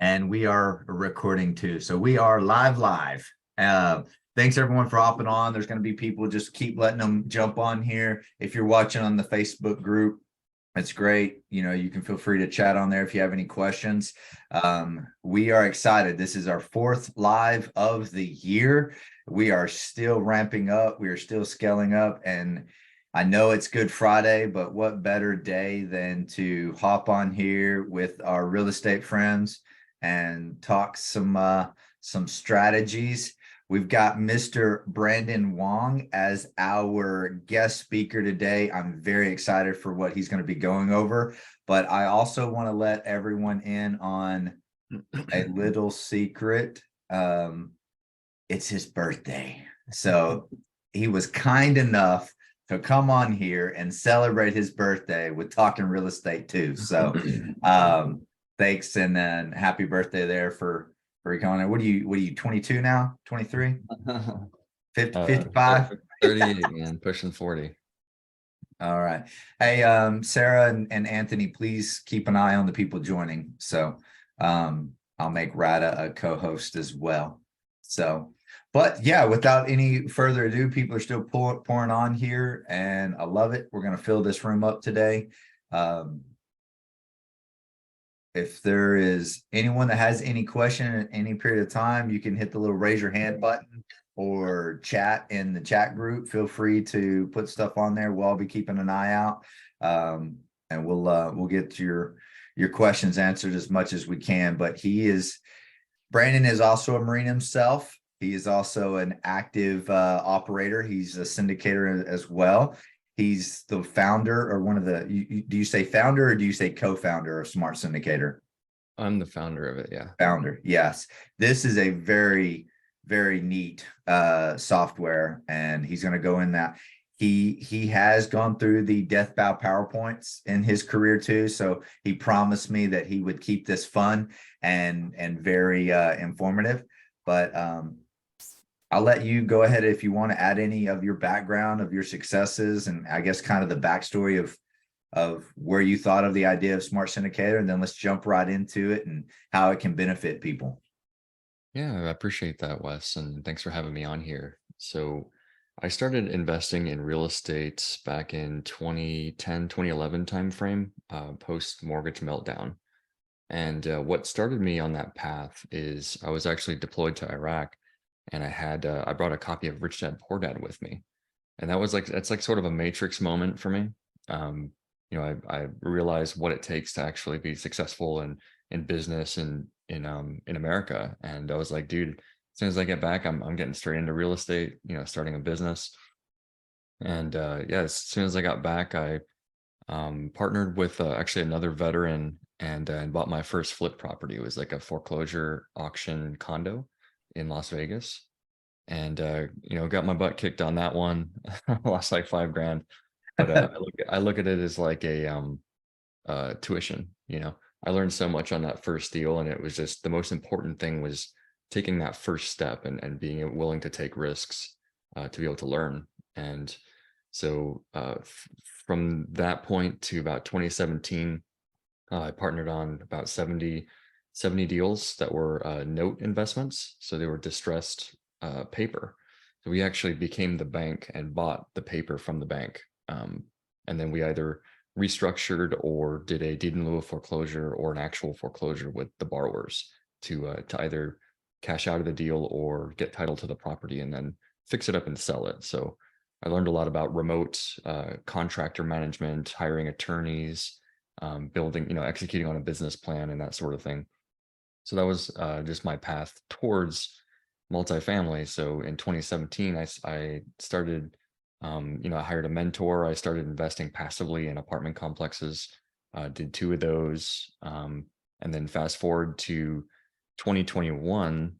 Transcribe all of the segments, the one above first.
And we are recording too. So we are live. Uh, Thanks everyone for hopping on. There's going to be people, just keep letting them jump on here. If you're watching on the Facebook group, it's great. You can feel free to chat on there if you have any questions. We are excited. This is our fourth live of the year. We are still ramping up. We are still scaling up. And I know it's Good Friday, but what better day than to hop on here with our real estate friends and talk some strategies. We've got Mr. Brandon Wong as our guest speaker today. I'm very excited for what he's going to be going over, but I also want to let everyone in on a little secret. It's his birthday. So he was kind enough to come on here and celebrate his birthday with talking real estate too. So thanks, and then happy birthday there for coming. What are you 22 now? 23? 55? 38, man, pushing 40. All right. Hey, Sarah and Anthony, please keep an eye on the people joining. So I'll make Rada a co-host as well. So, but yeah, without any further ado, people are still pouring on here, and I love it. We're going to fill this room up today. If there is anyone that has any question at any period of time, you can hit the little raise your hand button or chat in the chat group. Feel free to put stuff on there. We'll all be keeping an eye out, and we'll get your questions answered as much as we can. But Brandon is also a Marine himself. He is also an active operator. He's a syndicator as well. He's the founder, or one of the, do you say founder or do you say co-founder of Smart Syndicator? I'm the founder of it, yeah. Founder, yes. This is a very, very neat software, and he's going to go in that. He has gone through the death bow PowerPoints in his career too, so he promised me that he would keep this fun and very informative. But I'll let you go ahead if you want to add any of your background, of your successes, and I guess kind of the backstory of where you thought of the idea of Smart Syndicator, and then let's jump right into it and how it can benefit people. Yeah, I appreciate that, Wes, and thanks for having me on here. So I started investing in real estate back in 2010, 2011 timeframe, post mortgage meltdown. And what started me on that path is I was actually deployed to Iraq, and I brought a copy of Rich Dad Poor Dad with me, and that's like sort of a matrix moment for me. I realized what it takes to actually be successful in business and in America, and I was like, dude, as soon as I get back, I'm getting straight into real estate, starting a business. And yeah, as soon as I got back, I partnered with actually another veteran and bought my first flip property. It was like a foreclosure auction condo in Las Vegas, and got my butt kicked on that one. Lost like $5,000, but I look at it as like a tuition. I learned so much on that first deal, and it was just the most important thing was taking that first step and being willing to take risks to be able to learn. And so from that point to about 2017, I partnered on about 70 deals that were note investments. So they were distressed paper. So we actually became the bank and bought the paper from the bank. And then we either restructured or did a deed in lieu of foreclosure or an actual foreclosure with the borrowers to either cash out of the deal or get title to the property and then fix it up and sell it. So I learned a lot about remote contractor management, hiring attorneys, building, executing on a business plan and that sort of thing. So that was just my path towards multifamily. So in 2017, I started, I hired a mentor. I started investing passively in apartment complexes, did 2 of those. And then fast forward to 2021,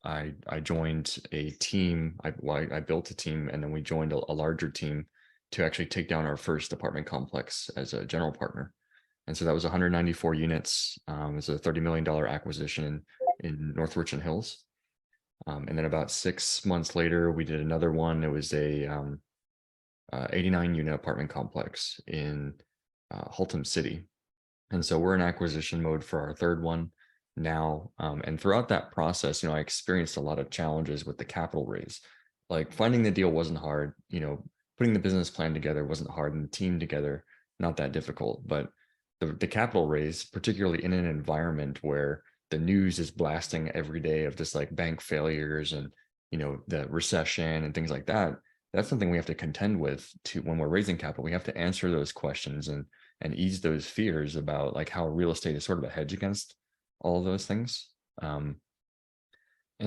I joined a team. I built a team, and then we joined a larger team to actually take down our first apartment complex as a general partner. And so that was 194 units. It was a $30 million acquisition in North Richland Hills. And then about 6 months later, we did another one. It was a 89 unit apartment complex in Haltom City. And so we're in acquisition mode for our third one. now. And throughout that process, I experienced a lot of challenges with the capital raise. Like finding the deal wasn't hard, putting the business plan together wasn't hard, and the team together, not that difficult. But the capital raise, particularly in an environment where the news is blasting every day of just like bank failures and, the recession and things like that, that's something we have to contend with to when we're raising capital. We have to answer those questions and ease those fears about like how real estate is sort of a hedge against all of those things. And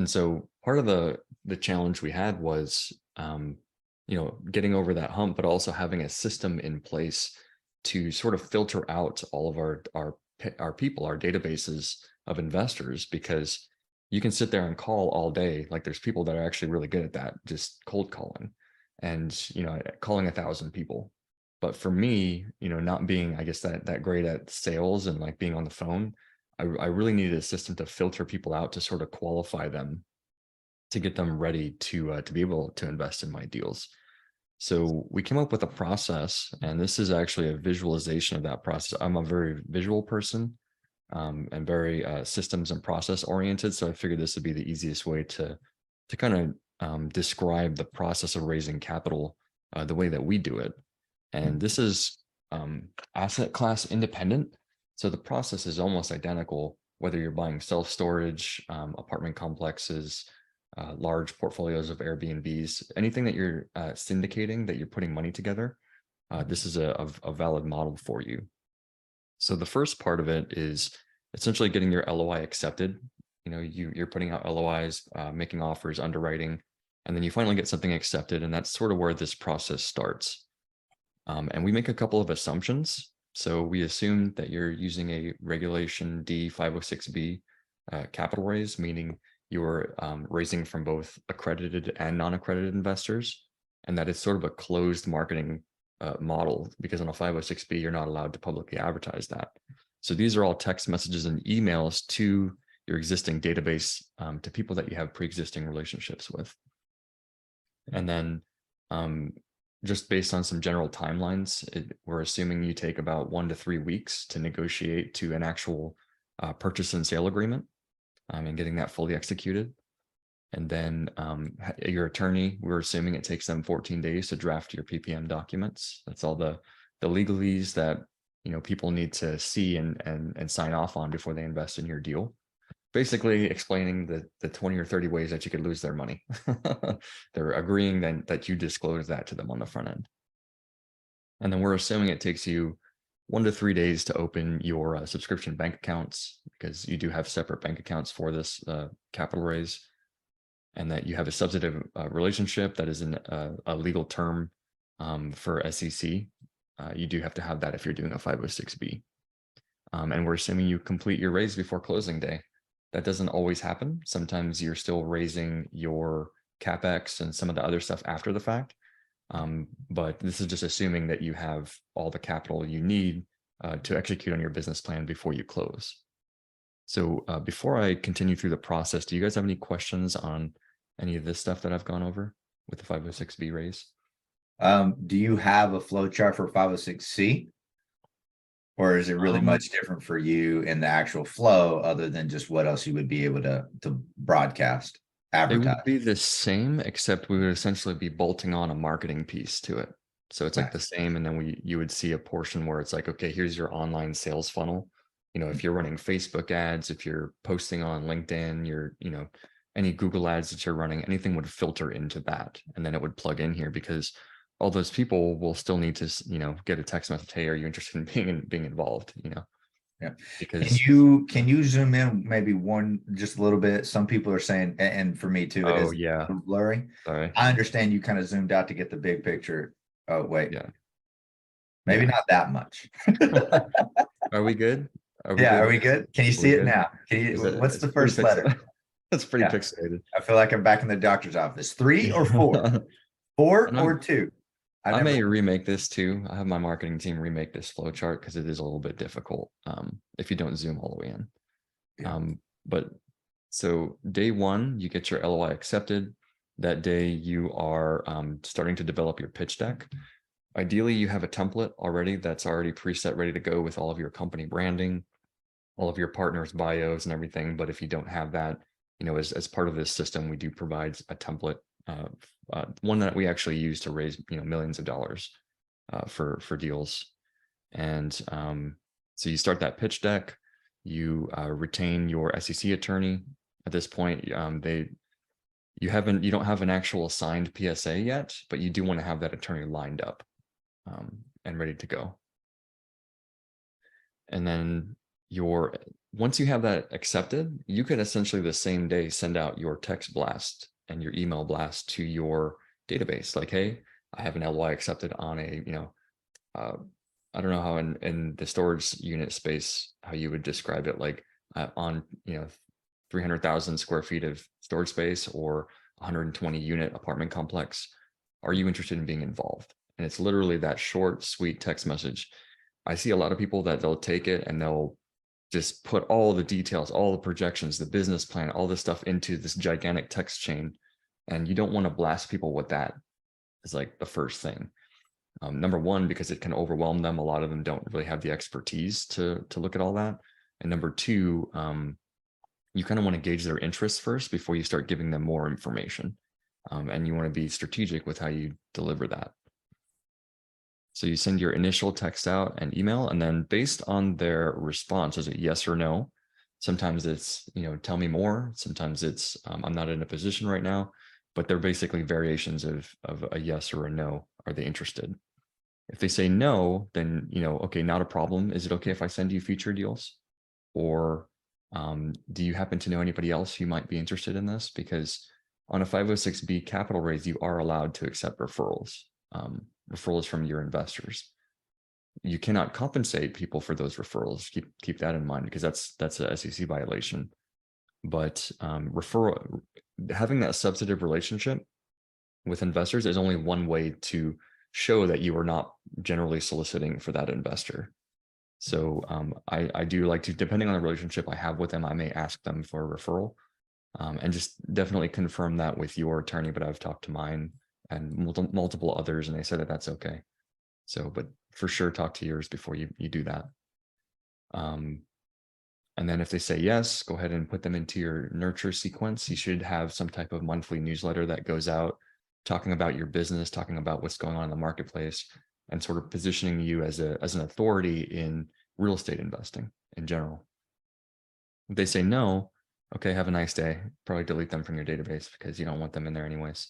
so part of the challenge we had was, getting over that hump, but also having a system in place to sort of filter out all of our people, our databases of investors, because you can sit there and call all day. Like there's people that are actually really good at that, just cold calling and, calling 1,000 people. But for me, not being, I guess, that great at sales and like being on the phone, I really needed a system to filter people out, to sort of qualify them, to get them ready to be able to invest in my deals. So we came up with a process, and this is actually a visualization of that process. I'm a very visual person, and very systems and process oriented. So I figured this would be the easiest way to kind of describe the process of raising capital the way that we do it. And this is asset class independent. So the process is almost identical, whether you're buying self-storage, apartment complexes, large portfolios of Airbnbs, anything that you're syndicating, that you're putting money together. This is a valid model for you. So the first part of it is essentially getting your LOI accepted. You're putting out LOIs, making offers, underwriting, and then you finally get something accepted. And that's sort of where this process starts. And we make a couple of assumptions. So we assume that you're using a Regulation D 506B capital raise, meaning you're raising from both accredited and non-accredited investors, and that it's sort of a closed marketing model, because on a 506B, you're not allowed to publicly advertise that. So these are all text messages and emails to your existing database, to people that you have pre-existing relationships with. And then just based on some general timelines, we're assuming you take about 1 to 3 weeks to negotiate to an actual purchase and sale agreement, and getting that fully executed. And then your attorney, we're assuming it takes them 14 days to draft your PPM documents. That's all the legalese that people need to see and sign off on before they invest in your deal. Basically explaining the 20 or 30 ways that you could lose their money. They're agreeing then that you disclose that to them on the front end. And then we're assuming it takes you 1 to 3 days to open your subscription bank accounts, because you do have separate bank accounts for this capital raise, and that you have a substantive relationship that is in a legal term for SEC. You do have to have that if you're doing a 506B. And we're assuming you complete your raise before closing day. That doesn't always happen. Sometimes you're still raising your CapEx and some of the other stuff after the fact. But this is just assuming that you have all the capital you need to execute on your business plan before you close. So before I continue through the process, do you guys have any questions on any of this stuff that I've gone over with the 506B raise? Do you have a flow chart for 506C? Or is it really much different for you in the actual flow, other than just what else you would be able to broadcast, advertise? It would be the same, except we would essentially be bolting on a marketing piece to it. So it's like the same, and then you would see a portion where it's like, okay, here's your online sales funnel. If you're running Facebook ads, if you're posting on LinkedIn, any Google ads that you're running, anything would filter into that, and then it would plug in here, because all those people will still need to, get a text message. Hey, are you interested in being involved? Yeah. Because can you zoom in maybe just a little bit? Some people are saying, and for me too, it is blurry. Sorry. I understand you kind of zoomed out to get the big picture. Oh, wait. Yeah. Maybe not that much. Are we good? Are we good? Can you see it now? What's the first letter? That's pretty pixelated. I feel like I'm back in the doctor's office. 3 or 4? 4 or 2? I may remake this too. I have my marketing team remake this flow chart, because it is a little bit difficult if you don't zoom all the way in. Yeah. But so day 1, you get your LOI accepted. That day you are starting to develop your pitch deck. Ideally, you have a template already that's already preset, ready to go with all of your company branding, all of your partners' bios and everything. But if you don't have that, as part of this system, we do provide a template, one that we actually use to raise, millions of dollars for deals. And so you start that pitch deck, you retain your SEC attorney. At this point, you don't have an actual signed PSA yet, but you do want to have that attorney lined up and ready to go. And then once you have that accepted, you can essentially the same day send out your text blast and your email blast to your database. Like, hey, I have an LY accepted on a, I don't know how in the storage unit space, how you would describe it, like on, 300,000 square feet of storage space or 120 unit apartment complex. Are you interested in being involved? And it's literally that short, sweet text message. I see a lot of people that they'll take it and they'll just put all the details, all the projections, the business plan, all this stuff into this gigantic text chain. And you don't want to blast people with that as like the first thing. Number one, because it can overwhelm them. A lot of them don't really have the expertise to look at all that. And number two, you kind of want to gauge their interests first before you start giving them more information. And you want to be strategic with how you deliver that. So you send your initial text out and email, and then based on their response, is it yes or no? Sometimes it's, tell me more. Sometimes it's, I'm not in a position right now, but they're basically variations of a yes or a no. Are they interested? If they say no, then, okay, not a problem. Is it okay if I send you future deals? Or do you happen to know anybody else who might be interested in this? Because on a 506B capital raise, you are allowed to accept referrals. Referrals from your investors. You cannot compensate people for those referrals. Keep that in mind, because that's a SEC violation. But having that substantive relationship with investors is only one way to show that you are not generally soliciting for that investor. So I do like to, depending on the relationship I have with them, I may ask them for a referral, and just definitely confirm that with your attorney. But I've talked to mine and multiple others, and they said that that's okay. So, but for sure, talk to yours before you do that. And then if they say yes, go ahead and put them into your nurture sequence. You should have some type of monthly newsletter that goes out talking about your business, talking about what's going on in the marketplace, and sort of positioning you as an authority in real estate investing in general. If they say no, okay, have a nice day. Probably delete them from your database because you don't want them in there anyways.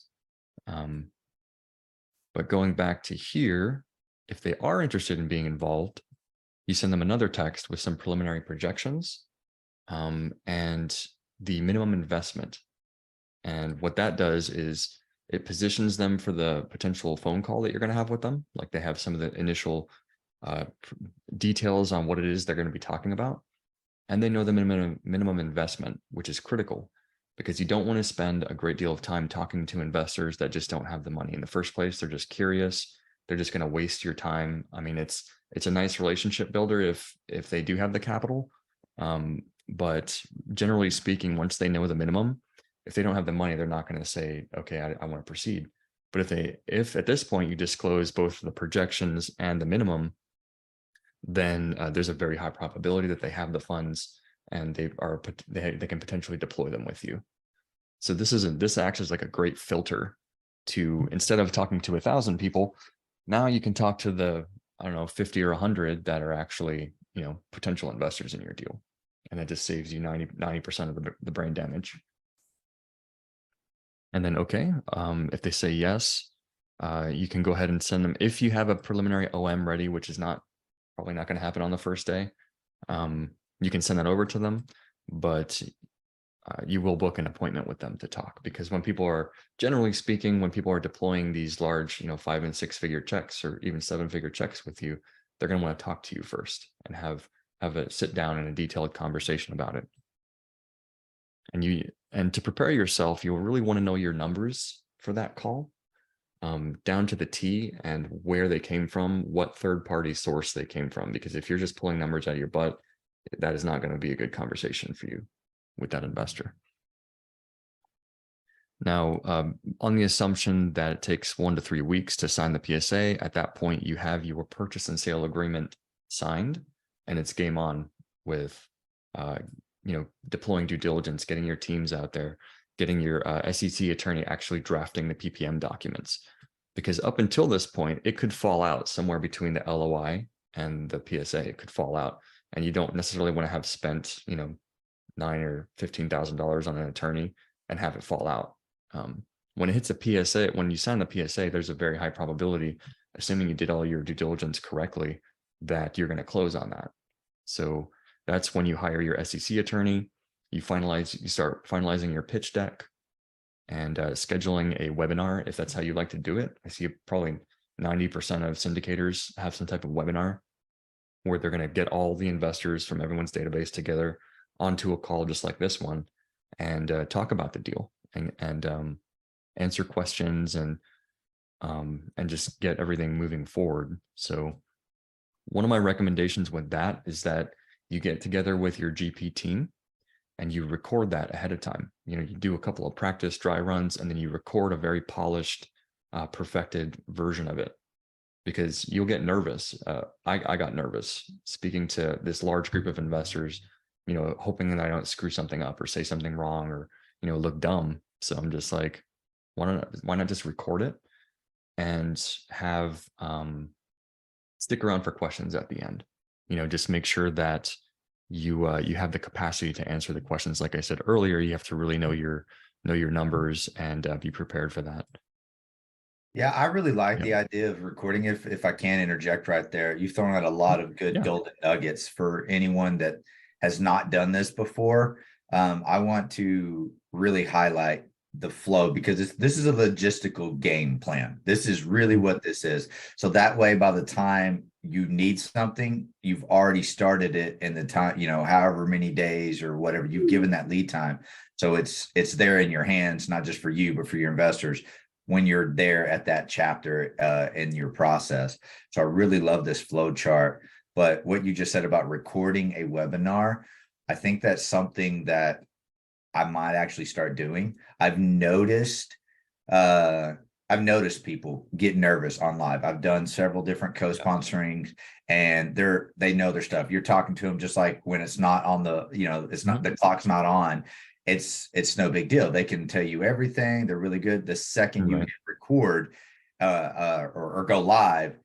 But going back to here, if they are interested in being involved, you send them another text with some preliminary projections and the minimum investment. And what that does is it positions them for the potential phone call that you're going to have with them. Like they have some of the initial details on what it is they're going to be talking about. And they know the minimum investment, which is critical, because you don't want to spend a great deal of time talking to investors that just don't have the money in the first place. They're just curious. They're just going to waste your time. I mean, it's a nice relationship builder if they do have the capital. But generally speaking, once they know the minimum, if they don't have the money, they're not going to say, okay, I want to proceed. But if at this point you disclose both the projections and the minimum, then there's a very high probability that they have the funds and they can potentially deploy them with you. So this acts as like a great filter to, instead of talking to 1,000 people, now you can talk to the, 50 or 100 that are actually, potential investors in your deal. And that just saves you 90% of the brain damage. And then, okay, if they say yes, you can go ahead and send them, if you have a preliminary OM ready, which is probably not going to happen on the first day. You can send that over to them, but you will book an appointment with them to talk, because when people are deploying these large, 5 and 6 figure checks or even 7-figure checks with you, they're going to want to talk to you first and have a sit down and a detailed conversation about it. And to prepare yourself, you'll really want to know your numbers for that call, down to the T, and where they came from, what third-party source they came from. Because if you're just pulling numbers out of your butt, that is not going to be a good conversation for you with that investor. Now, on the assumption that it takes 1 to 3 weeks to sign the PSA, at that point, you have your purchase and sale agreement signed, and it's game on with uh, deploying due diligence, getting your teams out there, getting your SEC attorney actually drafting the PPM documents. Because up until this point, it could fall out somewhere between the LOI and the PSA. It could fall out, and you don't necessarily want to have spent, $9,000 or $15,000 on an attorney and have it fall out. When it hits a PSA, when you sign the PSA, there's a very high probability, assuming you did all your due diligence correctly, that you're going to close on that. So that's when you hire your SEC attorney, you start finalizing your pitch deck, and scheduling a webinar if that's how you like to do it. I see probably 90% of syndicators have some type of webinar where they're going to get all the investors from everyone's database together onto a call just like this one, and talk about the deal, and answer questions, and just get everything moving forward. So one of my recommendations with that is that you get together with your GP team and you record that ahead of time. You do a couple of practice dry runs, and then you record a very polished, perfected version of it, because you'll get nervous. I got nervous speaking to this large group of investors, hoping that I don't screw something up or say something wrong or, look dumb. So I'm just like, why not just record it and have, stick around for questions at the end. Just make sure that you have the capacity to answer the questions. Like I said earlier, you have to really know your numbers and be prepared for that. Yeah, I really like the idea of recording. If I can interject right there, you've thrown out a lot of good golden nuggets for anyone that has not done this before. I want to really highlight the flow, because this is a logistical game plan. This is really what this is. So that way, by the time you need something, you've already started it in the time, however many days or whatever you've given that lead time. So it's there in your hands, not just for you, but for your investors when you're there at that chapter in your process. So I really love this flow chart. But what you just said about recording a webinar, I think that's something that I might actually start doing. I've noticed people get nervous on live. I've done several different co-sponsorings, and they know their stuff. You're talking to them just like when it's not on the, it's not, the clock's not on. It's no big deal. They can tell you everything. They're really good. The second you hit record or go live,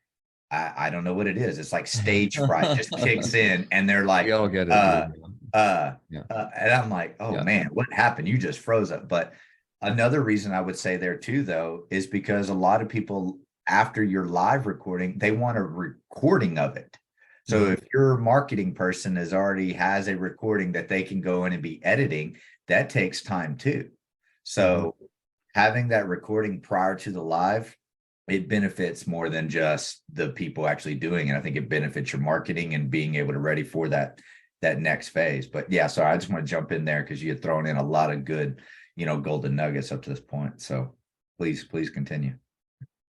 I don't know what it is. It's like stage fright just kicks in, and they're like, we all get it. and I'm like, oh man, what happened? You just froze up. But another reason I would say there too, though, is because a lot of people, after your live recording, they want a recording of it. So if your marketing person already has a recording that they can go in and be editing, that takes time too. So having that recording prior to the live, it benefits more than just the people actually doing it. I think it benefits your marketing and being able to ready for that next phase. But yeah, sorry, I just want to jump in there because you had thrown in a lot of good, golden nuggets up to this point. So please continue.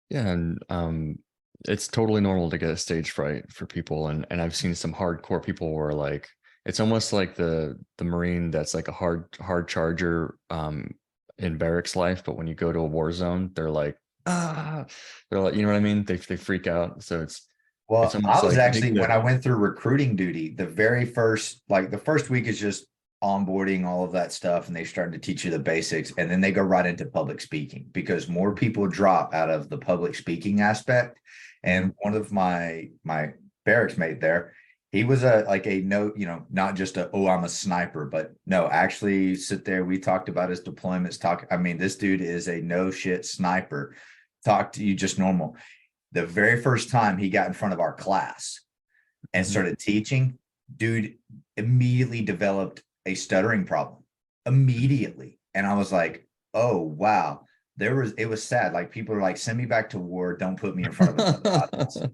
Yeah, and it's totally normal to get a stage fright for people, and I've seen some hardcore people where like it's almost like the Marine that's like a hard charger in barracks life, but when you go to a war zone, they're like, they're like, you know what I mean? They freak out. So it's I was actually, when I went through recruiting duty, the first week is just onboarding, all of that stuff, and they started to teach you the basics, and then they go right into public speaking, because more people drop out of the public speaking aspect. And one of my barracks mate there, he was not just I'm a sniper, but no, actually sit there. We talked about his deployments. I mean, this dude is a no shit sniper. Talk to you just normal. The very first time he got in front of our class and started teaching, dude immediately developed a stuttering problem immediately. And I was like, oh, wow. It was sad. Like, people are like, send me back to war. Don't put me in front of another.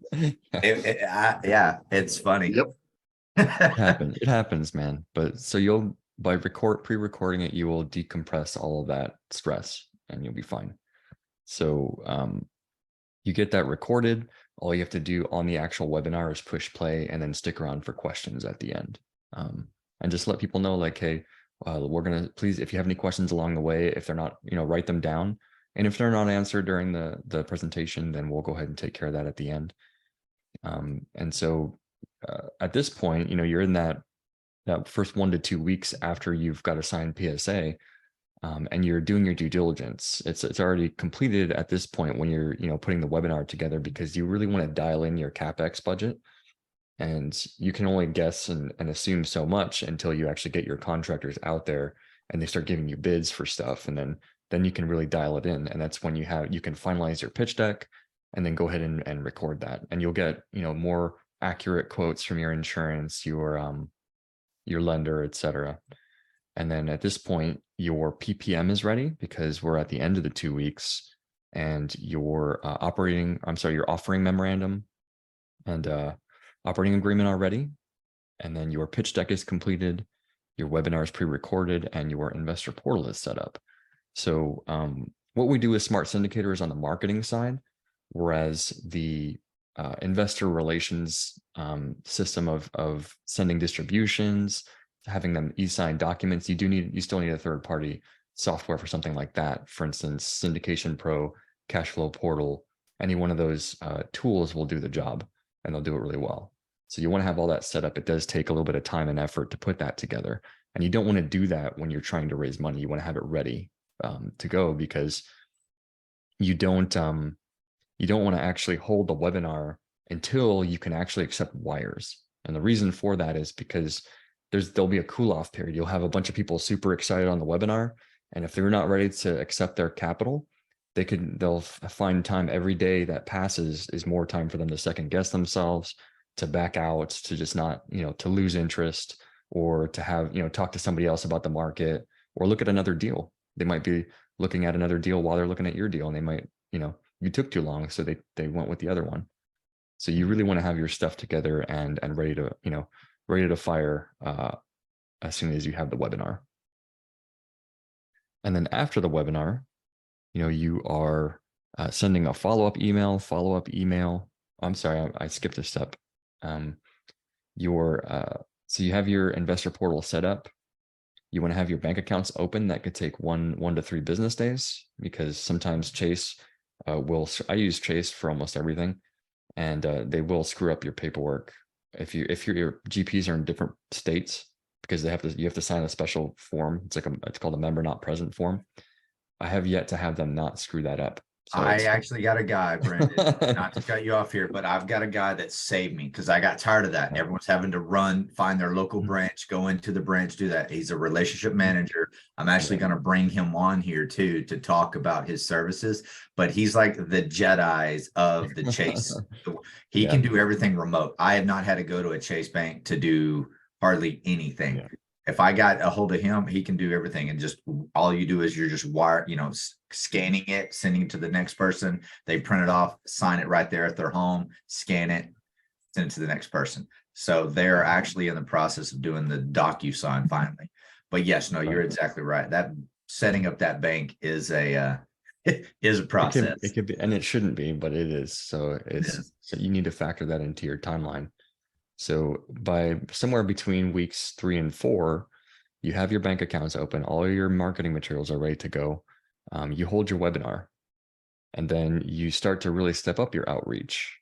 Yeah, it's funny. Yep. It happens, man. But so by pre-recording it, you will decompress all of that stress and you'll be fine. So you get that recorded. All you have to do on the actual webinar is push play and then stick around for questions at the end. And just let people know, like, hey, we're gonna, please, if you have any questions along the way, if they're not, write them down. And if they're not answered during the presentation, then we'll go ahead and take care of that at the end. And so at this point, you're in that that first 1 to 2 weeks after you've got a signed PSA, and you're doing your due diligence. It's already completed at this point when you're, putting the webinar together, because you really want to dial in your CapEx budget. And you can only guess and assume so much until you actually get your contractors out there and they start giving you bids for stuff. And then you can really dial it in. And that's when you can finalize your pitch deck and then go ahead and record that. And you'll get, more accurate quotes from your insurance, your lender, et cetera. And then at this point, your PPM is ready, because we're at the end of the 2 weeks, and your your offering memorandum and operating agreement are ready. And then your pitch deck is completed, your webinar is pre-recorded, and your investor portal is set up. So what we do with Smart Syndicator is on the marketing side, whereas the investor relations system of sending distributions, having them e-sign documents, you still need a third-party software for something like that. For instance, Syndication Pro, Cashflow Portal, any one of those tools will do the job, and they'll do it really well. So you want to have all that set up. It does take a little bit of time and effort to put that together, and you don't want to do that when you're trying to raise money. You want to have it ready to go, because you don't want to actually hold the webinar until you can actually accept wires. And the reason for that is because there'll be a cool off period. You'll have a bunch of people super excited on the webinar, and if they're not ready to accept their capital, they'll find time every day that passes is more time for them to second guess themselves, to back out, to just not, to lose interest, or to have, talk to somebody else about the market, or look at another deal. They might be looking at another deal while they're looking at your deal, and they might, you took too long, so they went with the other one. So you really want to have your stuff together and ready to fire as soon as you have the webinar. And then after the webinar, you are sending a follow-up email. I'm sorry, I skipped a step. So you have your investor portal set up. You want to have your bank accounts open. That could take 1 to 3 business days, because sometimes Chase I use Chase for almost everything, and they will screw up your paperwork if your GPs are in different states, because you have to sign a special form. It's called a member not present form. I have yet to have them not screw that up. So I actually got a guy, Brandon, not to cut you off here, but I've got a guy that saved me, because I got tired of that. Everyone's having to run, find their local branch, go into the branch, do that. He's a relationship manager. I'm actually going to bring him on here too, to talk about his services, but he's like the Jedis of the Chase. He can do everything remote. I have not had to go to a Chase bank to do hardly anything. Yeah. If I got a hold of him, he can do everything. And just all you do is you're just scanning it, sending it to the next person. They print it off, sign it right there at their home, scan it, send it to the next person. So they're actually in the process of doing the DocuSign finally. But yes, no, you're exactly right. That setting up that bank is a process. It could be, and it shouldn't be, but it is. So so you need to factor that into your timeline. So by somewhere between weeks 3 and 4, you have your bank accounts open, all your marketing materials are ready to go. You hold your webinar, and then you start to really step up your outreach.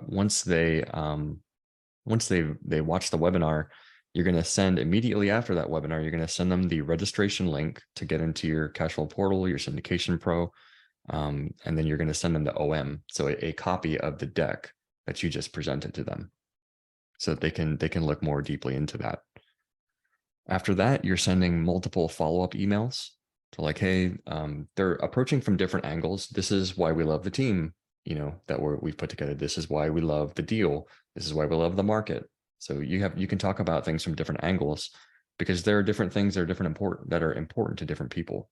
Once they watch the webinar, you're going to send immediately after that webinar, you're going to send them the registration link to get into your Cashflow portal, your Syndication Pro, and then you're going to send them the OM, so a copy of the deck that you just presented to them, so that they can look more deeply into that. After that, you're sending multiple follow-up emails. So like, hey, they're approaching from different angles. This is why we love the team, that we've put together. This is why we love the deal. This is why we love the market. So you can talk about things from different angles, because there are different things that are important to different people.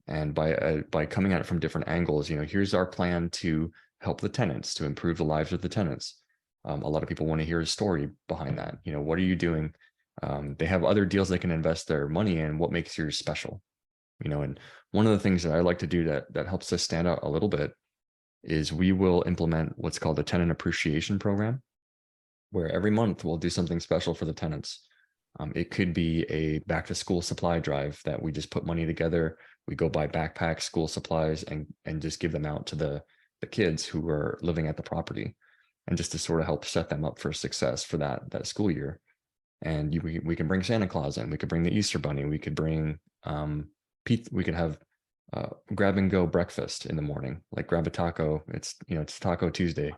And by coming at it from different angles, here's our plan to help the tenants, to improve the lives of the tenants. A lot of people want to hear a story behind that. What are you doing? They have other deals they can invest their money in. What makes yours special? And one of the things that I like to do that helps us stand out a little bit is we will implement what's called a tenant appreciation program, where every month we'll do something special for the tenants. It could be a back to school supply drive that we just put money together. We go buy backpacks, school supplies, and just give them out to the kids who are living at the property, and just to sort of help set them up for success for that school year. and we can bring Santa Claus in, we could bring the Easter Bunny, we could bring pizza, we could have grab and go breakfast in the morning, like grab a taco. It's, you know, it's Taco Tuesday,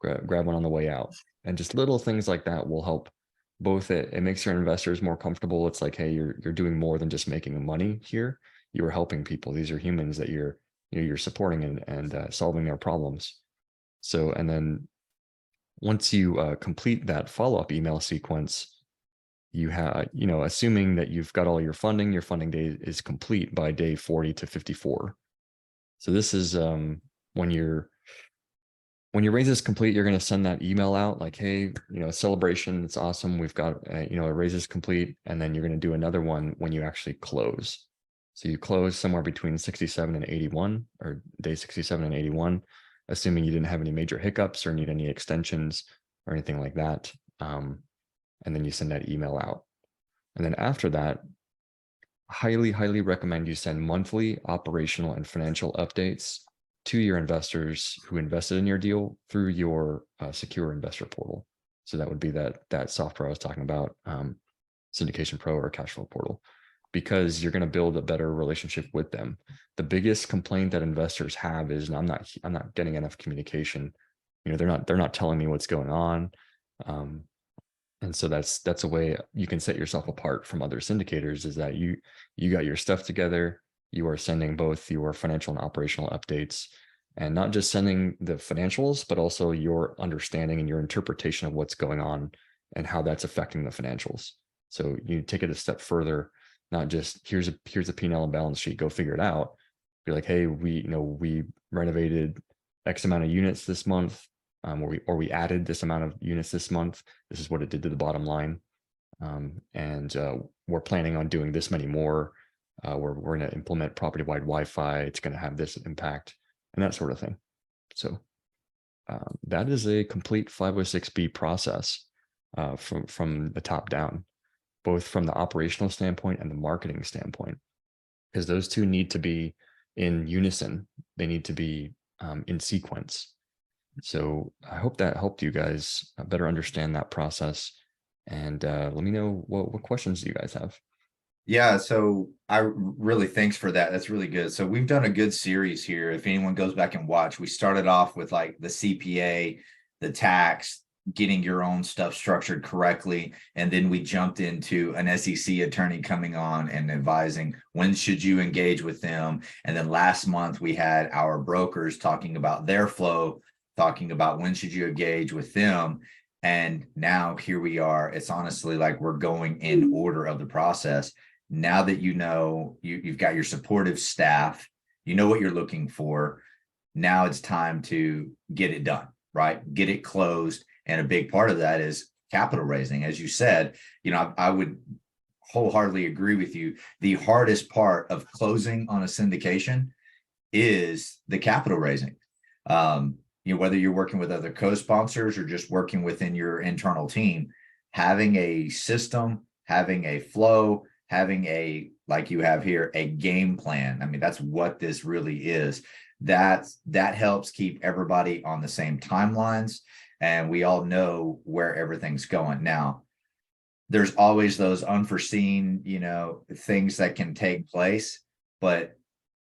grab one on the way out, and just little things like that will help. Both it makes your investors more comfortable. It's like, hey, you're doing more than just making money here. You are helping people. These are humans that you're supporting and solving their problems. So, and then once you complete that follow-up email sequence, you have, you know, assuming that you've got all your funding day is complete by day 40 to 54. So this is when your raise is complete, you're going to send that email out like, hey, you know, celebration, it's awesome, we've got you know, a raise is complete. And then you're going to do another one when you actually close. So you close somewhere between 67 and 81, or day 67 and 81, assuming you didn't have any major hiccups or need any extensions or anything like that. And then you send that email out. And then after that, highly recommend you send monthly operational and financial updates to your investors who invested in your deal through your secure investor portal. So that would be that software I was talking about, Syndication Pro or Cash Flow Portal, because you're going to build a better relationship with them. The biggest complaint that investors have is I'm not getting enough communication. You know, they're not telling me what's going on. And so that's a way you can set yourself apart from other syndicators, is that you got your stuff together. You are sending both your financial and operational updates, and not just sending the financials, but also your understanding and your interpretation of what's going on and how that's affecting the financials. So you take it a step further, not just here's a P&L and balance sheet, go figure it out. Be like, hey, we renovated X amount of units this month, or we added this amount of units this month. This is what it did to the bottom line. And we're planning on doing this many more. We're going to implement property-wide Wi-Fi. It's going to have this impact and that sort of thing. So that is a complete 506B process from the top down, both from the operational standpoint and the marketing standpoint, because those two need to be in unison. They need to be in sequence. So I hope that helped you guys better understand that process. And let me know what questions do you guys have. Yeah, so I really thanks for that. That's really good. So we've done a good series here. If anyone goes back and watch, we started off with like the CPA, the tax, getting your own stuff structured correctly, and then we jumped into an SEC attorney coming on and advising when should you engage with them. And then last month we had our brokers talking about their flow, talking about when should you engage with them. And now here we are. It's honestly like we're going in order of the process. Now that you know, you've got your supportive staff, you know what you're looking for. Now it's time to get it done, right? Get it closed. And a big part of that is capital raising. As you said, you know, I would wholeheartedly agree with you. The hardest part of closing on a syndication is the capital raising. You know, whether you're working with other co-sponsors or just working within your internal team, having a system, having a flow, having a, like you have here, a game plan. I mean, that's what this really is. That helps keep everybody on the same timelines, and we all know where everything's going. Now, there's always those unforeseen, you know, things that can take place, but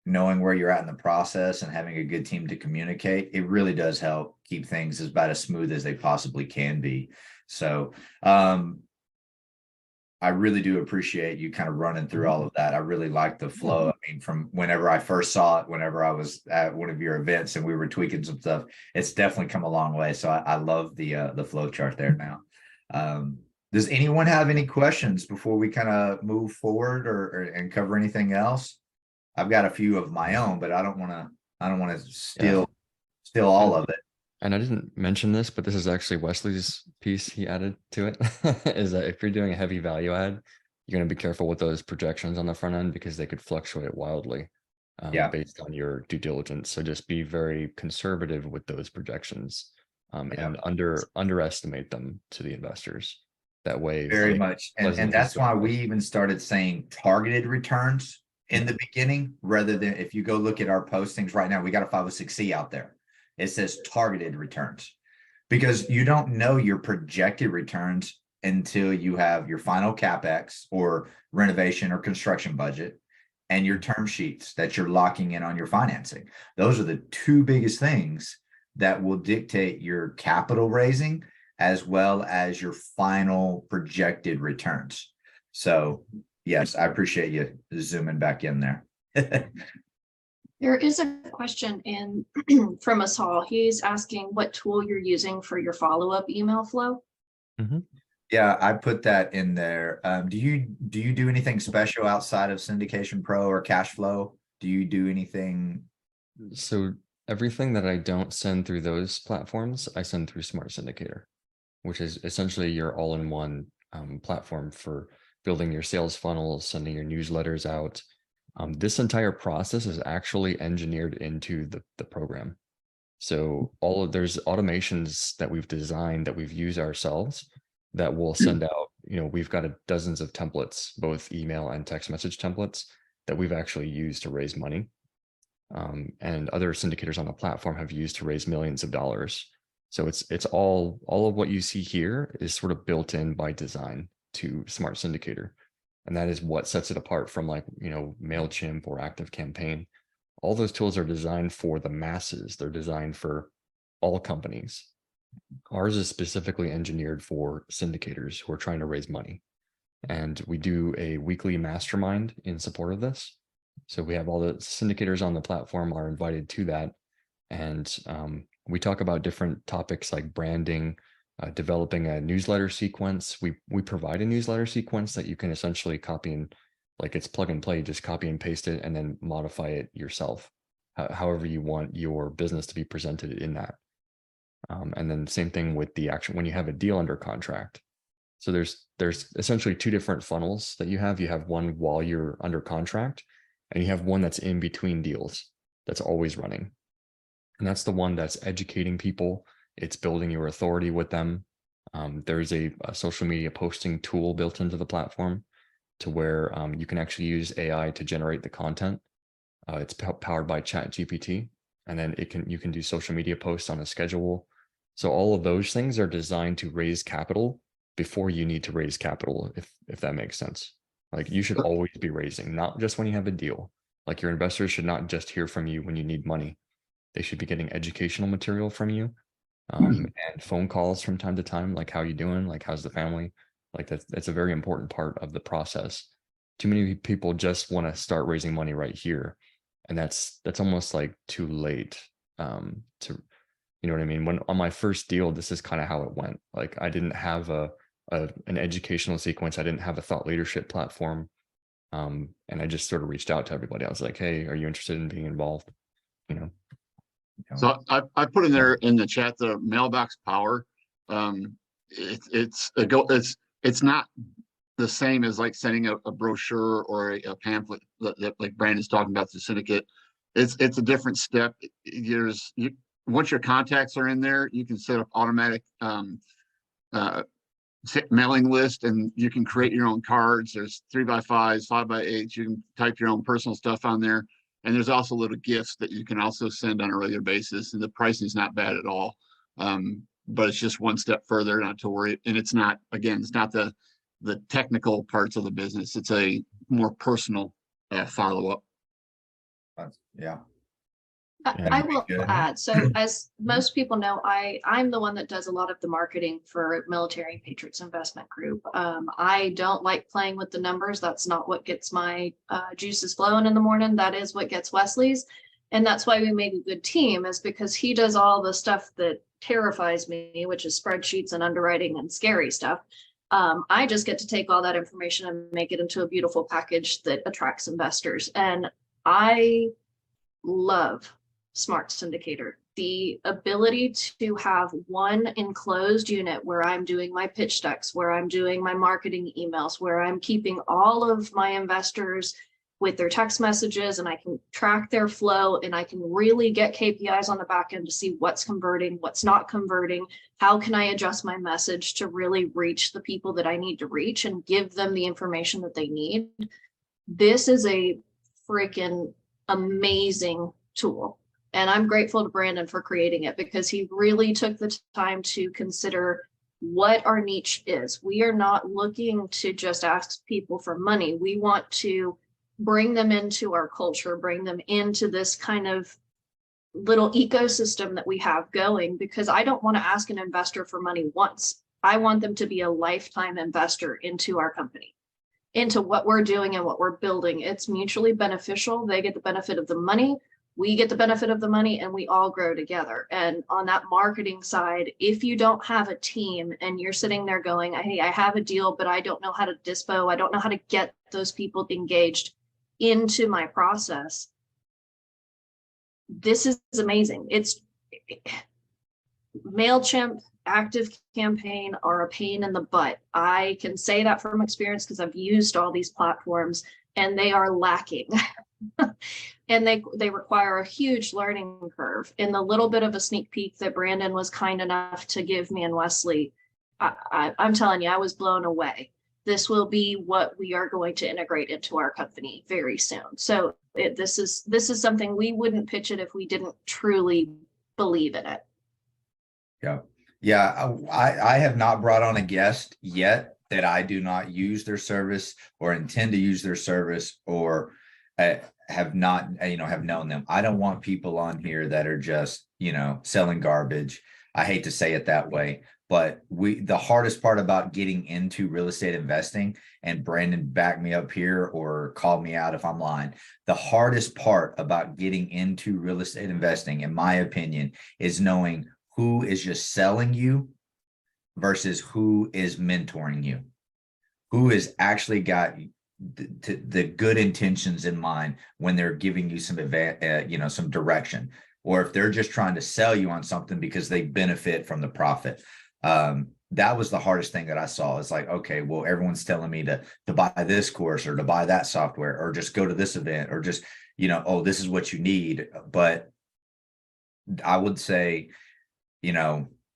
knowing where you're at in the process and having a good team to communicate, it really does help keep things about as smooth as they possibly can be. So I really do appreciate you kind of running through all of that. I really like the flow. I mean, from whenever I first saw it, whenever I was at one of your events and we were tweaking some stuff, it's definitely come a long way. So I love the flow chart there now. Does anyone have any questions before we kind of move forward and cover anything else? I've got a few of my own, but I don't want to steal all of it. And I didn't mention this, but this is actually Wesley's piece he added to it, is that if you're doing a heavy value add, you're going to be careful with those projections on the front end because they could fluctuate wildly based on your due diligence. So just be very conservative with those projections and underestimate them to the investors. That way, very much. And that's why we even started saying targeted returns in the beginning, rather than, if you go look at our postings right now, we got a 506C out there. It says targeted returns, because you don't know your projected returns until you have your final CapEx or renovation or construction budget and your term sheets that you're locking in on your financing. Those are the two biggest things that will dictate your capital raising as well as your final projected returns. So yes, I appreciate you zooming back in there. There is a question in from us all. He's asking what tool you're using for your follow-up email flow. Yeah, I put that in there. Do you do anything special outside of Syndication Pro or cash flow? Do you do anything? So everything that I don't send through those platforms, I send through Smart Syndicator, which is essentially your all-in-one platform for building your sales funnels, sending your newsletters out. This entire process is actually engineered into the program. So there's automations that we've designed that we've used ourselves that will send out, we've got dozens of templates, both email and text message templates that we've actually used to raise money. And other syndicators on the platform have used to raise millions of dollars. So it's all of what you see here is sort of built in by design to Smart Syndicator. And that is what sets it apart from MailChimp or ActiveCampaign. All those tools are designed for the masses. They're designed for all companies. Ours is specifically engineered for syndicators who are trying to raise money. And we do a weekly mastermind in support of this. So we have all the syndicators on the platform are invited to that. And we talk about different topics like branding, developing a newsletter sequence. We provide a newsletter sequence that you can essentially copy and it's plug and play, just copy and paste it and then modify it yourself, however you want your business to be presented in that. And then same thing with the action when you have a deal under contract. So there's essentially two different funnels that you have. You have one while you're under contract, and you have one that's in between deals that's always running. And that's the one that's educating people. It's building your authority with them. There's a social media posting tool built into the platform to where you can actually use AI to generate the content. It's powered by ChatGPT, and then you can do social media posts on a schedule. So all of those things are designed to raise capital before you need to raise capital, if that makes sense. You should always be raising, not just when you have a deal. Your investors should not just hear from you when you need money. They should be getting educational material from you, and phone calls from time to time, how you doing, how's the family. That's a very important part of the process. Too many people just want to start raising money right here, and that's almost too late to, you know what I mean? When on my first deal, this is kind of how it went. I didn't have an educational sequence. I didn't have a thought leadership platform. And I just sort of reached out to everybody. I was like, hey, are you interested in being involved? So I put in there in the chat, the mailbox power. It's not the same as sending a brochure or a pamphlet that like Brandon's talking about the syndicate. It's a different step. Once your contacts are in there, you can set up automatic mailing list, and you can create your own cards. There's 3x5s, 5x8s. You can type your own personal stuff on there. And there's also little gifts that you can also send on a regular basis. And the pricing is not bad at all. But it's just one step further, not to worry. And it's not the technical parts of the business. It's a more personal follow-up. Yeah. I will add, so as most people know, I'm the one that does a lot of the marketing for Military Patriots Investment Group. I don't like playing with the numbers. That's not what gets my juices flowing in the morning. That is what gets Wesley's. And that's why we make a good team, is because he does all the stuff that terrifies me, which is spreadsheets and underwriting and scary stuff. I just get to take all that information and make it into a beautiful package that attracts investors. And I love Smart Syndicator. The ability to have one enclosed unit where I'm doing my pitch decks, where I'm doing my marketing emails, where I'm keeping all of my investors with their text messages, and I can track their flow, and I can really get KPIs on the back end to see what's converting, what's not converting. How can I adjust my message to really reach the people that I need to reach and give them the information that they need? This is a freaking amazing tool. And I'm grateful to Brandon for creating it, because he really took the time to consider what our niche is. We are not looking to just ask people for money. We want to bring them into our culture, bring them into this kind of little ecosystem that we have going, because I don't want to ask an investor for money once. I want them to be a lifetime investor into our company, into what we're doing and what we're building. It's mutually beneficial. They get the benefit of the money, we get the benefit of the money, and we all grow together. And on that marketing side, if you don't have a team and you're sitting there going, hey, I have a deal, but I don't know how to dispo, I don't know how to get those people engaged into my process, this is amazing. It's MailChimp, Active Campaign are a pain in the butt. I can say that from experience because I've used all these platforms and they are lacking. And they require a huge learning curve. In the little bit of a sneak peek that Brandon was kind enough to give me and Wesley, I'm telling you, I was blown away. This will be what we are going to integrate into our company very soon. So this is something we wouldn't pitch it if we didn't truly believe in it. Yeah. Yeah. I have not brought on a guest yet that I do not use their service or intend to use their service or have not, have known them. I don't want people on here that are just, selling garbage. I hate to say it that way, but the hardest part about getting into real estate investing, and Brandon back me up here or call me out if I'm lying. The hardest part about getting into real estate investing, in my opinion, is knowing who is just selling you versus who is mentoring you, who has actually got the good intentions in mind when they're giving you some some direction, or if they're just trying to sell you on something because they benefit from the profit. That was the hardest thing that I saw. It's like, okay, well, everyone's telling me to buy this course or to buy that software or just go to this event or just, oh, this is what you need. But I would say,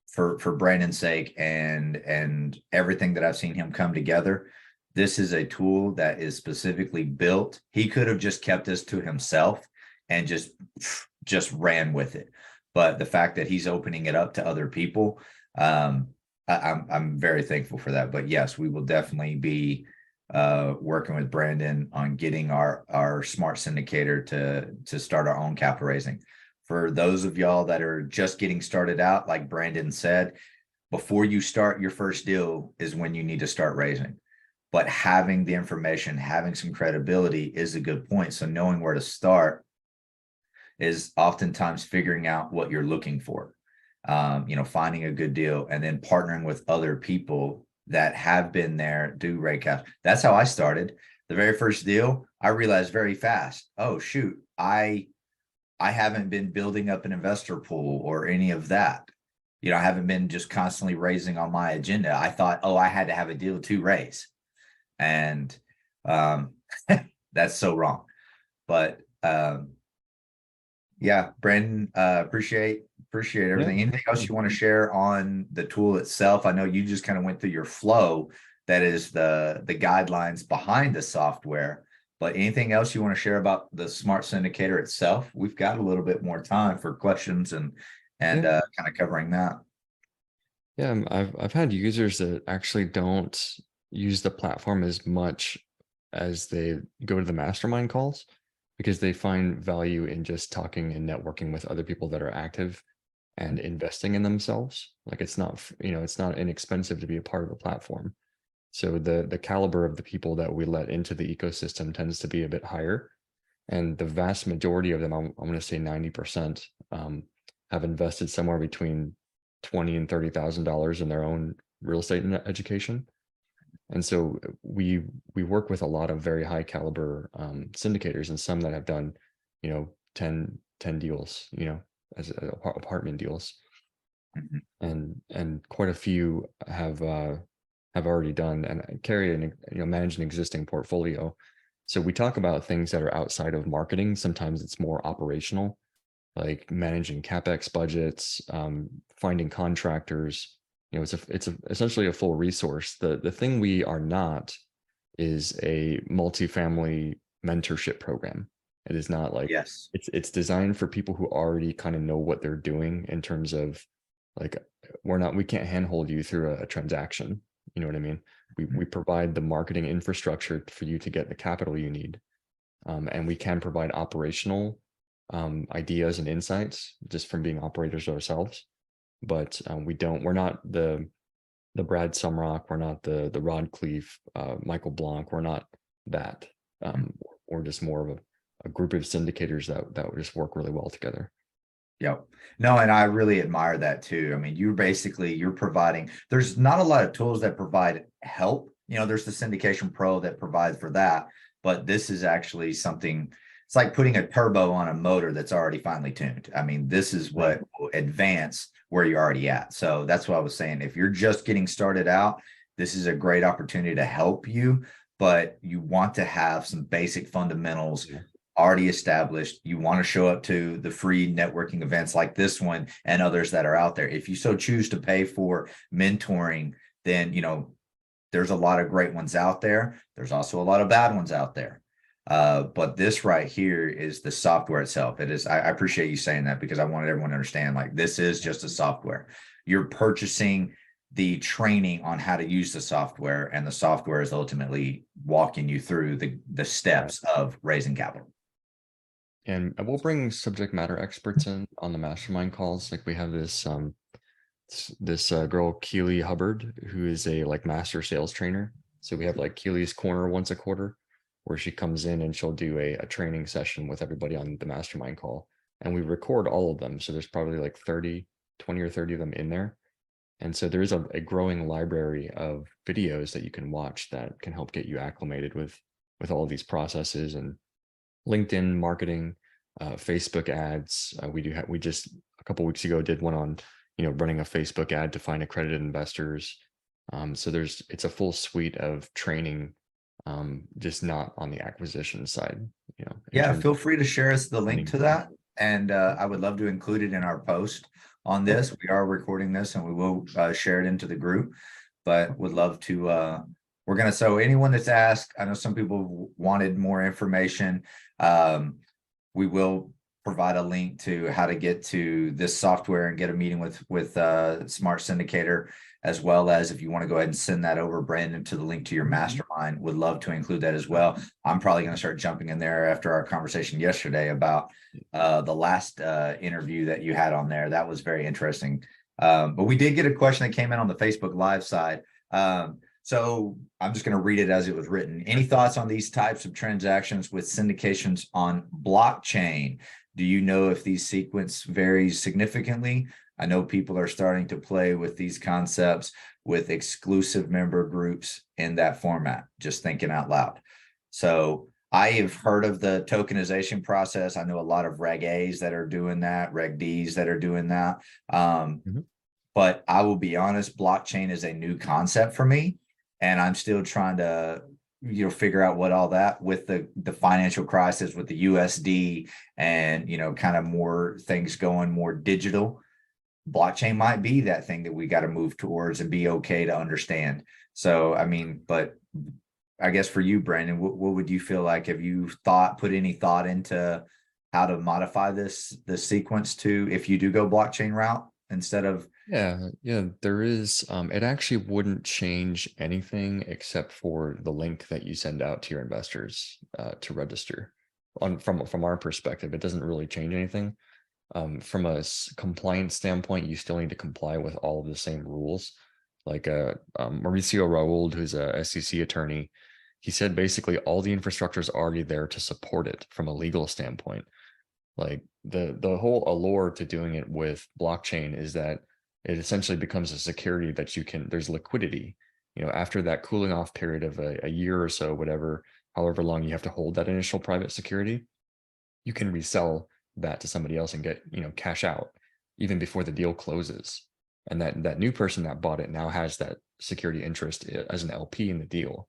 for Brandon's sake and everything that I've seen him come together, this is a tool that is specifically built. He could have just kept this to himself and just ran with it. But the fact that he's opening it up to other people, I'm very thankful for that. But yes, we will definitely be working with Brandon on getting our Smart Syndicator to start our own capital raising. For those of y'all that are just getting started out, like Brandon said, before you start your first deal is when you need to start raising. But having the information, having some credibility is a good point. So knowing where to start is oftentimes figuring out what you're looking for, finding a good deal and then partnering with other people that have been there, do rate caps. That's how I started. The very first deal, I realized very fast, oh, shoot, I haven't been building up an investor pool or any of that. I haven't been just constantly raising on my agenda. I thought, oh, I had to have a deal to raise. And that's so wrong. But yeah, Brandon, appreciate everything. Anything else you want to share on the tool itself? I know you just kind of went through your flow, that is the guidelines behind the software. But anything else you want to share about the Smart Syndicator itself? We've got a little bit more time for questions and kind of covering that. Yeah, I've had users that actually don't use the platform as much as they go to the mastermind calls because they find value in just talking and networking with other people that are active and investing in themselves. Like it's not inexpensive to be a part of the platform. So the caliber of the people that we let into the ecosystem tends to be a bit higher. And the vast majority of them, I'm going to say 90%, have invested somewhere between $20,000 and $30,000 in their own real estate education. And so we work with a lot of very high caliber syndicators, and some that have done, 10 deals, as apartment deals. Mm-hmm. And quite a few have already done and carry and manage an existing portfolio. So we talk about things that are outside of marketing. Sometimes it's more operational, like managing CapEx budgets, finding contractors. It's essentially a full resource. The thing we are not is a multifamily mentorship program. It is not like, yes, it's designed for people who already kind of know what they're doing in terms of like we can't handhold you through a transaction. You know what I mean? We provide the marketing infrastructure for you to get the capital you need. And we can provide operational ideas and insights just from being operators ourselves. But we're not the Brad Sumrock, we're not the Rod Cleef, Michael Blanc, we're not that. We're just more of a group of syndicators that would just work really well together. Yep. No, and I really admire that too. I mean, you're providing, there's not a lot of tools that provide help. You know, there's the Syndication Pro that provides for that, but this is actually something, it's like putting a turbo on a motor that's already finely tuned. I mean, this is what will advance where you're already at. So that's what I was saying. If you're just getting started out, this is a great opportunity to help you, but you want to have some basic fundamentals already established. You want to show up to the free networking events like this one and others that are out there. If you so choose to pay for mentoring, then, you know, there's a lot of great ones out there. There's also a lot of bad ones out there. But this right here is the software itself. It is, I appreciate you saying that, because I wanted everyone to understand, like, this is just a software. You're purchasing the training on how to use the software, and the software is ultimately walking you through the steps of raising capital. And we'll bring subject matter experts in on the mastermind calls. Like, we have this girl, Keely Hubbard, who is a like master sales trainer. So we have like Keely's Corner once a quarter, where she comes in and she'll do a training session with everybody on the mastermind call. And we record all of them. So there's probably like 20 or 30 of them in there. And so there is a growing library of videos that you can watch that can help get you acclimated with all of these processes, and LinkedIn marketing, Facebook ads. We just a couple weeks ago did one on, you know, running a Facebook ad to find accredited investors. So it's a full suite of training, just not on the acquisition side. You know, Yeah, feel free to share us the link to that, and I would love to include it in our post on this. We are recording this, and we will share it into the group, but would love to. So anyone that's asked, I know some people wanted more information. We will provide a link to how to get to this software and get a meeting with Smart Syndicator, as well as if you want to go ahead and send that over, Brandon, to the link to your mastermind. Would love to include that as well. I'm probably going to start jumping in there after our conversation yesterday about the last interview that you had on there. That was very interesting. But we did get a question that came in on the Facebook Live side. So I'm just going to read it as it was written. Any thoughts on these types of transactions with syndications on blockchain? Do you know if these sequence varies significantly? I know people are starting to play with these concepts with exclusive member groups in that format, just thinking out loud. So I have heard of the tokenization process. I know a lot of Reg A's that are doing that, Reg D's that are doing that. But I will be honest, blockchain is a new concept for me, and I'm still trying to, you know, figure out what all that with the financial crisis, with the USD, and, you know, kind of more things going more digital. Blockchain might be that thing that we got to move towards and be okay to understand. So, I mean, but I guess for you, Brandon, what would you feel like? Have you put any thought into how to modify this sequence to, if you do go blockchain route instead of? Yeah, there is. It actually wouldn't change anything except for the link that you send out to your investors to register. From our perspective, it doesn't really change anything. From a compliance standpoint, you still need to comply with all of the same rules. Like Mauricio Raould, who's a SEC attorney, he said basically all the infrastructure is already there to support it from a legal standpoint. Like the whole allure to doing it with blockchain is that it essentially becomes a security that there's liquidity, you know, after that cooling off period of a year or so, however long you have to hold that initial private security, you can resell that to somebody else and get, you know, cash out even before the deal closes. And that new person that bought it now has that security interest as an LP in the deal.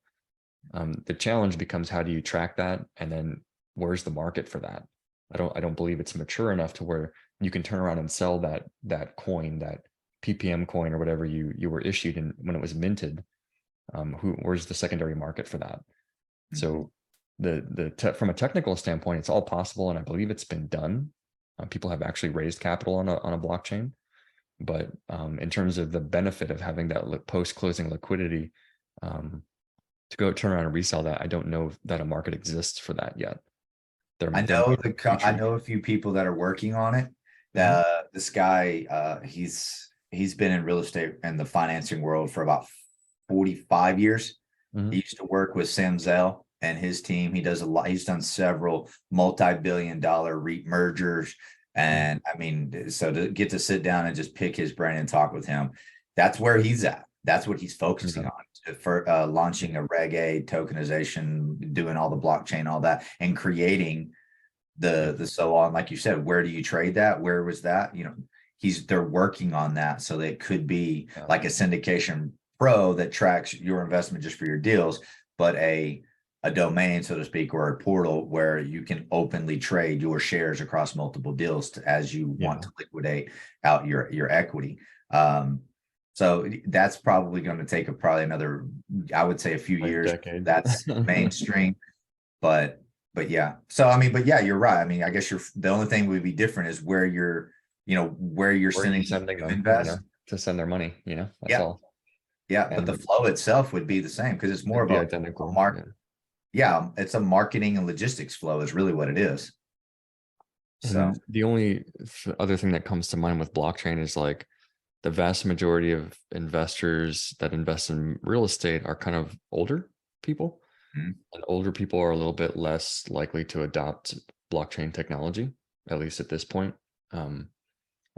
The challenge becomes, how do you track that? And then where's the market for that? I don't believe it's mature enough to where you can turn around and sell that coin, that PPM coin or whatever you were issued in when it was minted. Where's the secondary market for that? So from a technical standpoint, it's all possible, and I believe it's been done. People have actually raised capital on a blockchain, But in terms of the benefit of having that post-closing liquidity, to go turn around and resell that, I don't know that a market exists for that yet. I know I know a few people that are working on it. This guy, he's been in real estate and the financing world for about 45 years. He used to work with Sam Zell and his team. He does a lot. He's done several multi-billion-dollar REIT mergers. And I mean, so to get to sit down and just pick his brain and talk with him, that's where he's at. That's what he's focusing on for launching a Reg A tokenization, doing all the blockchain, all that, and creating the so on. Like you said, where do you trade that? Where was that? You know, they're working on that, so that it could be like a syndication pro that tracks your investment just for your deals, but a domain, so to speak, or a portal where you can openly trade your shares across multiple deals as you want to liquidate out your equity. So that's probably going to take probably another, I would say, a few years. Decade. That's mainstream, but yeah. So I mean, but yeah, you're right. I mean, I guess the only thing would be different is where you're sending them to invest, to send their money. That's all. Yeah, but the flow itself would be the same because it's more of identical market. Yeah, it's a marketing and logistics flow is really what it is. So the only other thing that comes to mind with blockchain is like the vast majority of investors that invest in real estate are kind of older people, and older people are a little bit less likely to adopt blockchain technology, at least at this point.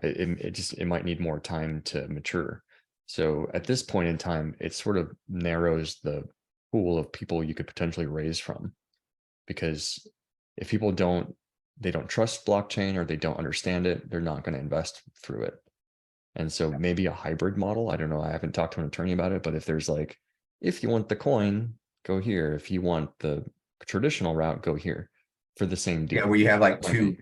It might need more time to mature. So at this point in time, it sort of narrows the pool of people you could potentially raise from, because if people don't trust blockchain or they don't understand it, they're not going to invest through it. And so maybe a hybrid model, I don't know, I haven't talked to an attorney about it, but if there's like, if you want the coin, go here. If you want the traditional route, go here for the same deal. Yeah, where you have like two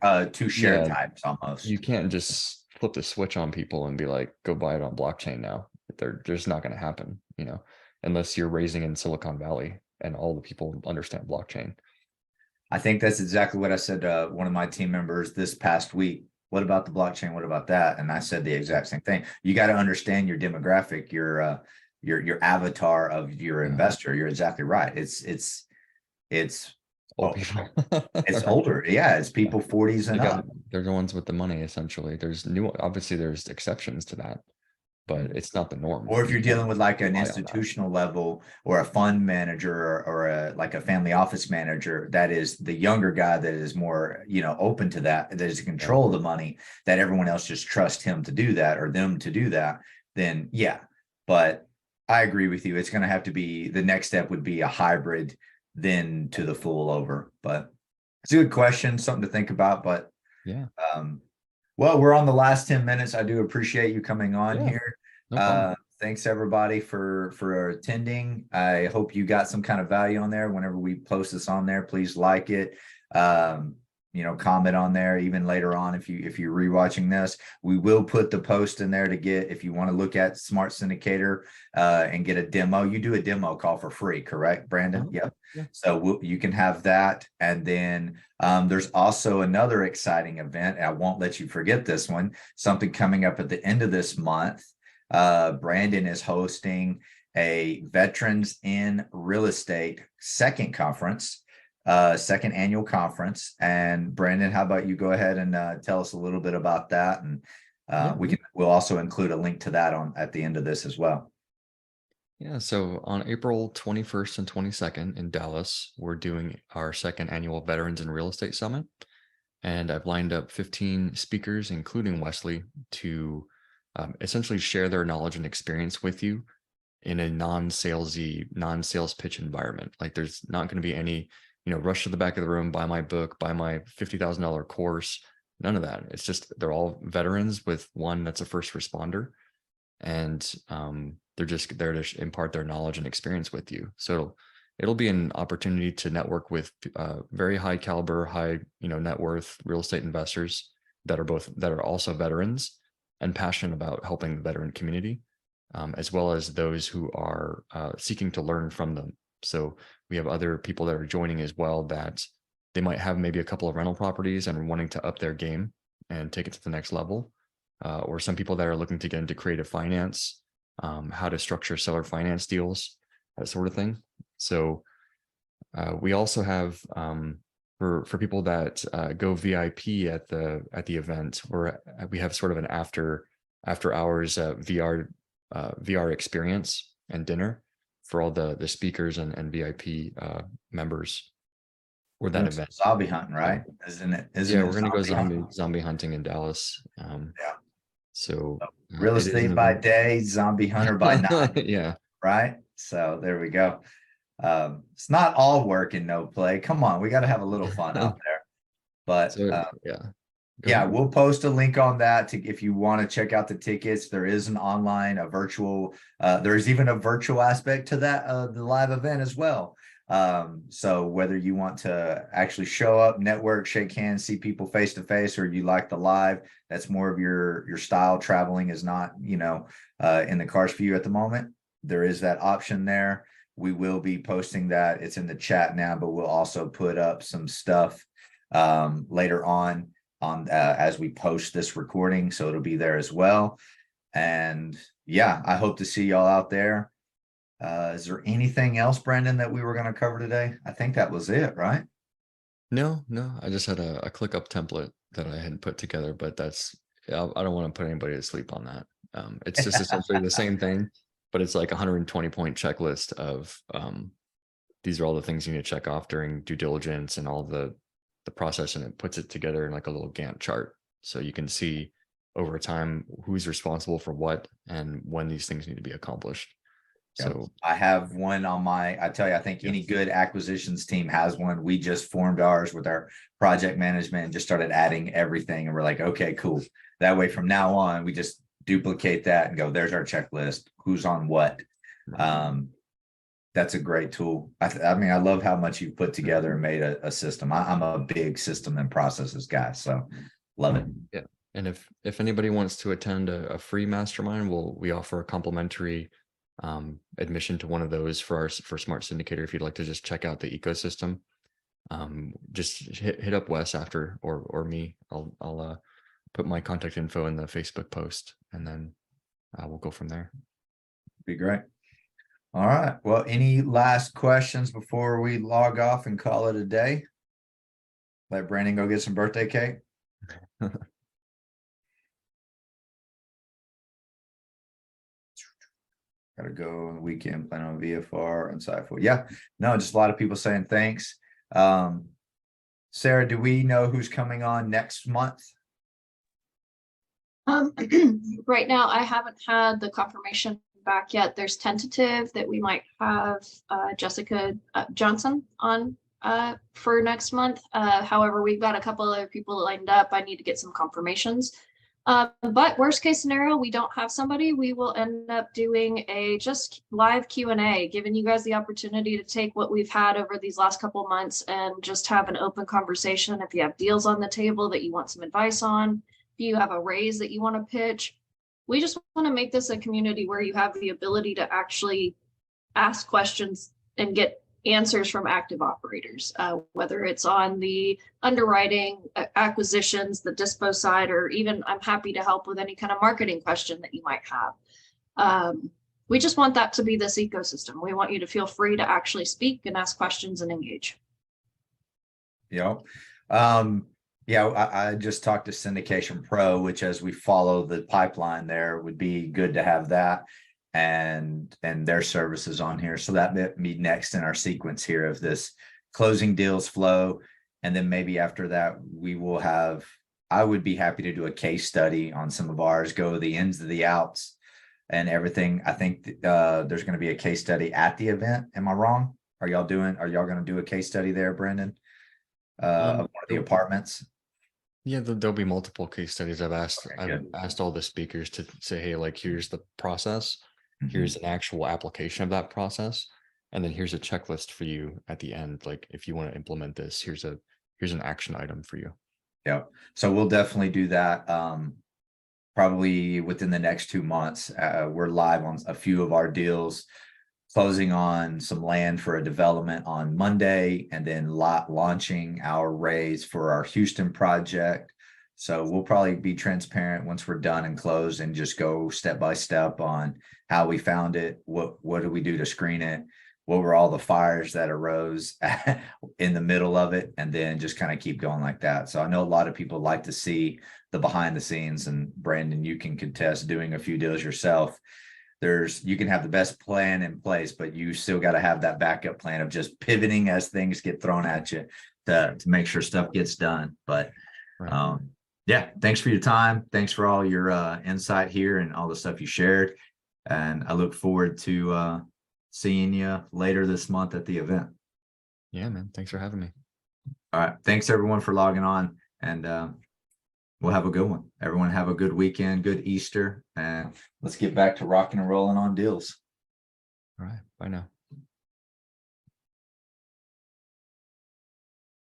share types almost. You can't just flip the switch on people and be like, go buy it on blockchain now. They're just not going to happen, unless you're raising in Silicon Valley and all the people understand blockchain. I think that's exactly what I said to one of my team members this past week. What about the blockchain? What about that? And I said the exact same thing. You got to understand your demographic, your avatar of your investor. You're exactly right. It's old people. It's older. Yeah, it's people 40s and up. They're the ones with the money, essentially. Obviously there's exceptions to that, but it's not the norm. Or if you're dealing with like an institutional level or a fund manager or a family office manager, that is the younger guy that is more, open to that is in control of the money, that everyone else just trusts him to do that or them to do that, then yeah. But I agree with you. It's going to have to be, the next step would be a hybrid then to the full over. But it's a good question, something to think about. But yeah. Well, we're on the last 10 minutes. I do appreciate you coming on here. No Thanks everybody for attending. I hope you got some kind of value on there. Whenever we post this on there, please like it. Comment on there even later on. If you're rewatching this, we will put the post in there to get, if you want to look at Smart Syndicator and get a demo. You do a demo call for free, correct, Brandon? Yep. Yeah. So you can have that. And then there's also another exciting event. I won't let you forget this one. Something coming up at the end of this month. Brandon is hosting a Veterans in Real Estate second annual conference. And Brandon, how about you go ahead and tell us a little bit about that, and we'll also include a link to that at the end of this as well. Yeah, so on April 21st and 22nd in Dallas, we're doing our second annual Veterans in Real Estate Summit, and I've lined up 15 speakers, including Wesley, to essentially share their knowledge and experience with you in a non-sales pitch environment. Like there's not going to be any rush to the back of the room, buy my book, buy my $50,000 course, none of that. It's just, they're all veterans with one that's a first responder. And they're there to impart their knowledge and experience with you. So it'll be an opportunity to network with very high caliber, high, net worth real estate investors that are also veterans and passionate about helping the veteran community, as well as those who are seeking to learn from them. So we have other people that are joining as well, that they might have maybe a couple of rental properties and are wanting to up their game and take it to the next level. or some people that are looking to get into creative finance, how to structure seller finance deals, that sort of thing. So we also have for people that go VIP at the event, we have sort of an after hours VR experience and dinner for all the speakers and VIP members for that event. Zombie hunting, right? Isn't it? Yeah, we're gonna go hunting? zombie hunting in Dallas. Yeah. So Real it is estate an by event. day, zombie hunter by night, Yeah. right? So there we go. It's not all work and no play. Come on, we got to have a little fun out there. But So yeah. Go yeah, ahead. we'll post a link on that to if you want to check out the tickets. There is an online, a virtual, there's even a virtual aspect to that, the live event as well. So whether you want to actually show up, network, shake hands, see people face to face, or you like the live, that's more of your style. Traveling is not, in the cards for you at the moment. There is that option there. We will be posting that. It's in the chat now, but we'll also put up some stuff later on as we post this recording, so it'll be there as well. And yeah, I hope to see y'all out there. Is there anything else, Brandon, that we were going to cover today? I think that was it, right? No, I just had a ClickUp template that I had put together, but I don't want to put anybody to sleep on that. It's just essentially the same thing, but it's like 120 point checklist of these are all the things you need to check off during due diligence and all the process, and it puts it together in like a little Gantt chart. So you can see over time who's responsible for what and when these things need to be accomplished. Yep. So I have one on I tell you, I think any good acquisitions team has one. We just formed ours with our project management and just started adding everything. And we're like, okay, cool. That way from now on, we just duplicate that and go, there's our checklist. Who's on what? That's a great tool. I mean, I love how much you've put together and made a system. I'm a big system and processes guy, so love it. Yeah. And if anybody wants to attend a free mastermind, we offer a complimentary admission to one of those for Smart Syndicator. If you'd like to just check out the ecosystem, just hit up Wes after or me. I'll put my contact info in the Facebook post, and then we'll go from there. Be great. All right. Well, any last questions before we log off and call it a day? Let Brandon go get some birthday cake. Gotta go on the weekend, plan on VFR and Sci-Fi. Yeah, no, just a lot of people saying thanks. Sarah, do we know who's coming on next month? Right now, I haven't had the confirmation back yet. There's tentative that we might have Jessica Johnson on for next month. However, we've got a couple other people lined up. I need to get some confirmations. But worst case scenario, we don't have somebody. We will end up doing a just live Q&A, giving you guys the opportunity to take what we've had over these last couple of months and just have an open conversation. If you have deals on the table that you want some advice on, if you have a raise that you want to pitch, we just want to make this a community where you have the ability to actually ask questions and get answers from active operators, whether it's on the underwriting, acquisitions, the dispo side, or even I'm happy to help with any kind of marketing question that you might have. We just want that to be this ecosystem. We want you to feel free to actually speak and ask questions and engage. Yeah. I just talked to Syndication Pro, which as we follow the pipeline there would be good to have that and their services on here. So that may be next in our sequence here of this closing deals flow. And then maybe after that, I would be happy to do a case study on some of ours, go the ins to the outs and everything. I think there's going to be a case study at the event. Am I wrong? Are y'all going to do a case study there, Brandon? Of one of the apartments? Yeah, there'll be multiple case studies. I've asked all the speakers to say, hey, like, here's the process. Here's an actual application of that process. And then here's a checklist for you at the end. Like, if you want to implement this, here's an action item for you. Yeah. So we'll definitely do that. Probably within the next 2 months. We're live on a few of our deals, closing on some land for a development on Monday, and then launching our raise for our Houston project So we'll probably be transparent once we're done and closed and just go step by step on how we found it. What did we do to screen it? What were all the fires that arose in the middle of it? And then just kind of keep going like that. So I know a lot of people like to see the behind the scenes, and Brandon, you can contest doing a few deals yourself. You can have the best plan in place, but you still got to have that backup plan of just pivoting as things get thrown at you to make sure stuff gets done. But Right. yeah, thanks for your time. Thanks for all your insight here and all the stuff you shared. And I look forward to seeing you later this month at the event. Yeah, man. Thanks for having me. All right. Thanks everyone for logging on, and we'll have a good one. Everyone have a good weekend, good Easter, and let's get back to rocking and rolling on deals. All right. Bye now.